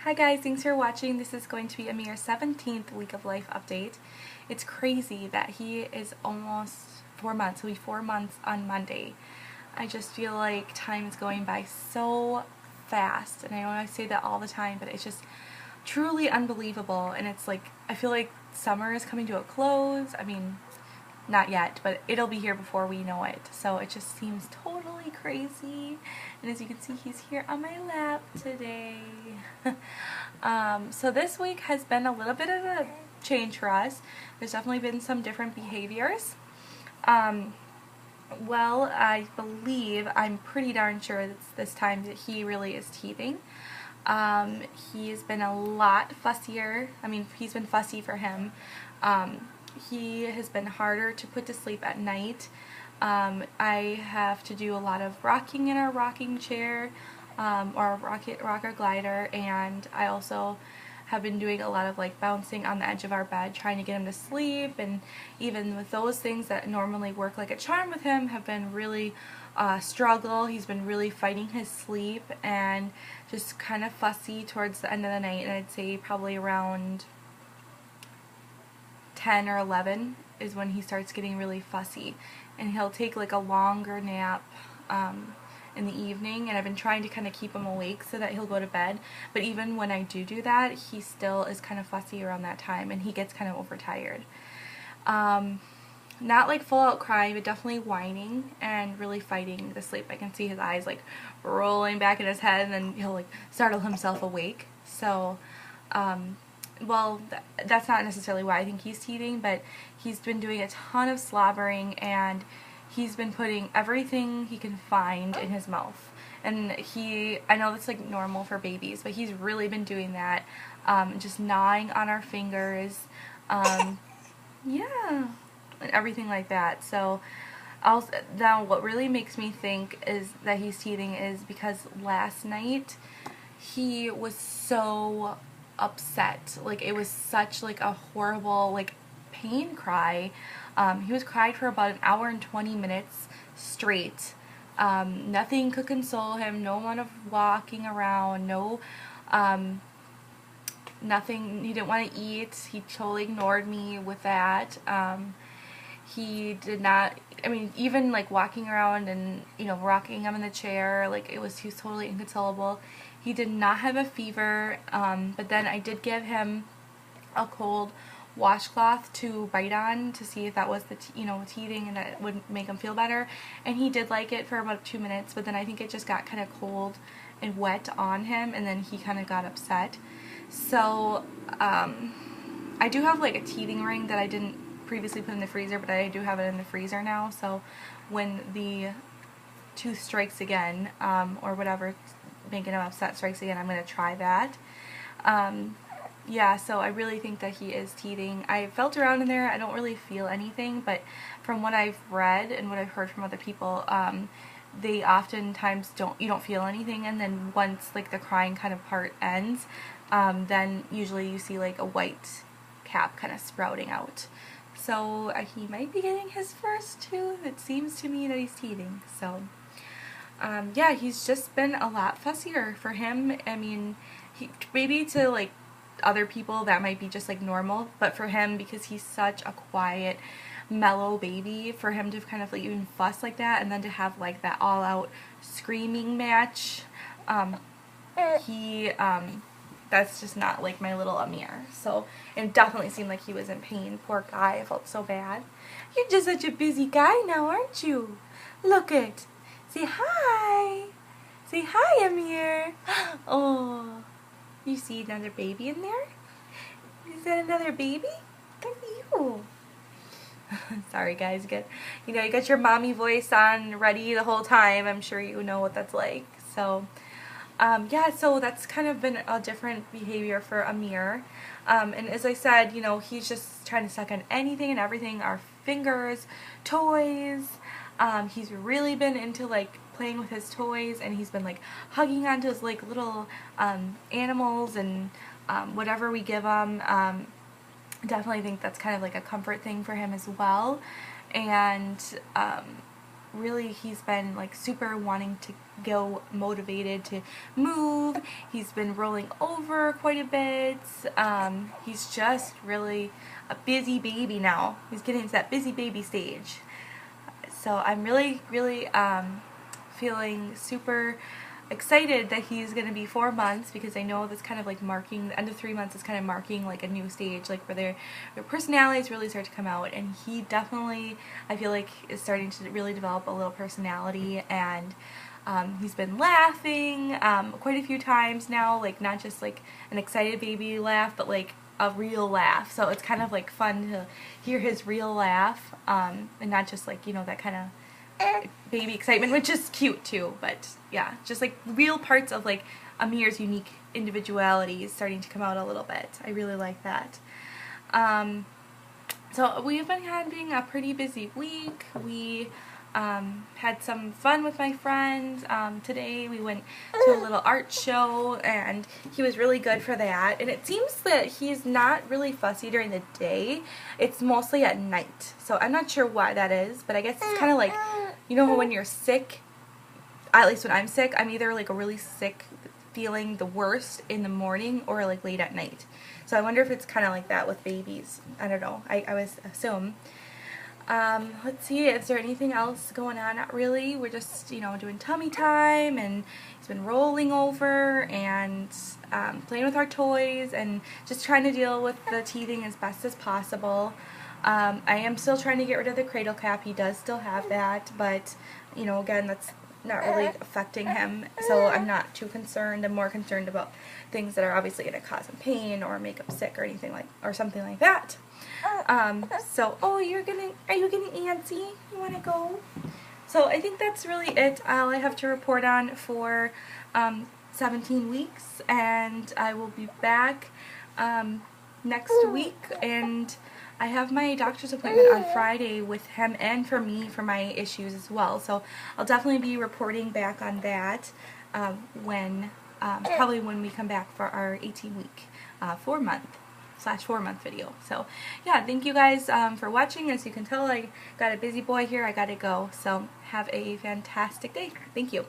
Hi guys, thanks for watching. This is going to be Amir's 17th week of life update. It's crazy that he is almost 4 months. He'll be 4 months on Monday. I just feel like time is going by so fast, and I know I say that all the time, but it's just truly unbelievable. And it's like, I feel like summer is coming to a close. I mean, not yet, but it'll be here before we know it. So it just seems totally crazy. And as you can see, he's here on my lap today. So this week has been a little bit of a change for us. There's definitely been some different behaviors. Well, I believe, I'm pretty darn sure it's this time that he really is teething. He's been a lot fussier. I mean, he's been fussy for him. He has been harder to put to sleep at night. I have to do a lot of rocking in our rocking chair, or rocker glider, and I also have been doing a lot of like bouncing on the edge of our bed trying to get him to sleep, and even with those things that normally work like a charm with him have been really struggle. He's been really fighting his sleep and just kind of fussy towards the end of the night, and I'd say probably around 10 or 11 is when he starts getting really fussy, and he'll take like a longer nap in the evening, and I've been trying to kind of keep him awake so that he'll go to bed, but even when I do that, he still is kind of fussy around that time, and he gets kind of overtired. Not like full out crying, but definitely whining and really fighting the sleep. I can see his eyes like rolling back in his head, and then he'll like startle himself awake. So well, that's not necessarily why I think he's teething, but he's been doing a ton of slobbering, and he's been putting everything he can find in his mouth. And I know that's like normal for babies, but he's really been doing that, just gnawing on our fingers, yeah, and everything like that. So now what really makes me think is that he's teething is because last night he was so upset. Like, it was such like a horrible like pain cry. He was cried for about an hour and 20 minutes straight. Nothing could console him, no amount of walking around, no nothing. He didn't want to eat. He totally ignored me with that. He did not, I mean, even like walking around and, you know, rocking him in the chair, like he was totally inconsolable. He did not have a fever, but then I did give him a cold washcloth to bite on to see if that was the teething, and that would make him feel better, and he did like it for about 2 minutes, but then I think it just got kind of cold and wet on him, and then he kind of got upset. So I do have like a teething ring that I didn't previously put in the freezer, but I do have it in the freezer now, so when the tooth strikes again, or whatever making him upset strikes again, I'm going to try that. Yeah, so I really think that he is teething. I felt around in there, I don't really feel anything, but from what I've read and what I've heard from other people, they oftentimes you don't feel anything, and then once like the crying kind of part ends, then usually you see like a white cap kind of sprouting out. So he might be getting his first tooth. It seems to me that he's teething. So yeah, he's just been a lot fussier for him. I mean, maybe to like other people that might be just like normal, but for him, because he's such a quiet, mellow baby, for him to kind of like even fuss like that, and then to have like that all out screaming match, that's just not like my little Amir. So it definitely seemed like he was in pain. Poor guy, I felt so bad. You're just such a busy guy now, aren't you? Look it. Say hi. Say hi, Amir. Oh, you see another baby in there? Is that another baby? Look at you. Sorry guys, you got your mommy voice on ready the whole time. I'm sure you know what that's like. So yeah, so that's kind of been a different behavior for Amir. And as I said, you know, he's just trying to suck on anything and everything, our fingers, toys. He's really been into like playing with his toys, and he's been like hugging onto his like little animals and whatever we give him. Definitely think that's kind of like a comfort thing for him as well. And really he's been like super wanting to go, motivated to move. He's been rolling over quite a bit. He's just really a busy baby now. He's getting to that busy baby stage. So I'm really feeling super excited that he's going to be 4 months, because I know that's kind of like marking, the end of 3 months is kind of marking like a new stage, like where their personalities really start to come out, and he definitely, I feel like, is starting to really develop a little personality, and he's been laughing quite a few times now, like not just like an excited baby laugh, but like a real laugh. So it's kind of like fun to hear his real laugh, and not just like, you know, that kind of baby excitement, which is cute too, but yeah, just like real parts of like Amir's unique individuality is starting to come out a little bit. I really like that. So we've been having a pretty busy week. We had some fun with my friends. Today we went to a little art show, and he was really good for that. And it seems that he's not really fussy during the day. It's mostly at night. So I'm not sure why that is, but I guess it's kind of like, you know, when you're sick, at least when I'm sick, I'm either like a really sick, feeling the worst in the morning or like late at night. So I wonder if it's kind of like that with babies. I don't know. I would assume. Let's see, is there anything else going on? Not really. We're just, you know, doing tummy time, and he's been rolling over and playing with our toys and just trying to deal with the teething as best as possible. I am still trying to get rid of the cradle cap. He does still have that, but, you know, again, that's not really affecting him, so I'm not too concerned. I'm more concerned about things that are obviously going to cause him pain or make him sick or anything like, or something like that. So, oh, are you getting antsy? You want to go? So I think that's really it. All I have to report on for 17 weeks, and I will be back next week, and I have my doctor's appointment on Friday with him and for me for my issues as well. So I'll definitely be reporting back on that probably when we come back for our 18-week 4-month video. So yeah, thank you guys for watching. As you can tell, I got a busy boy here. I gotta go. So have a fantastic day. Thank you.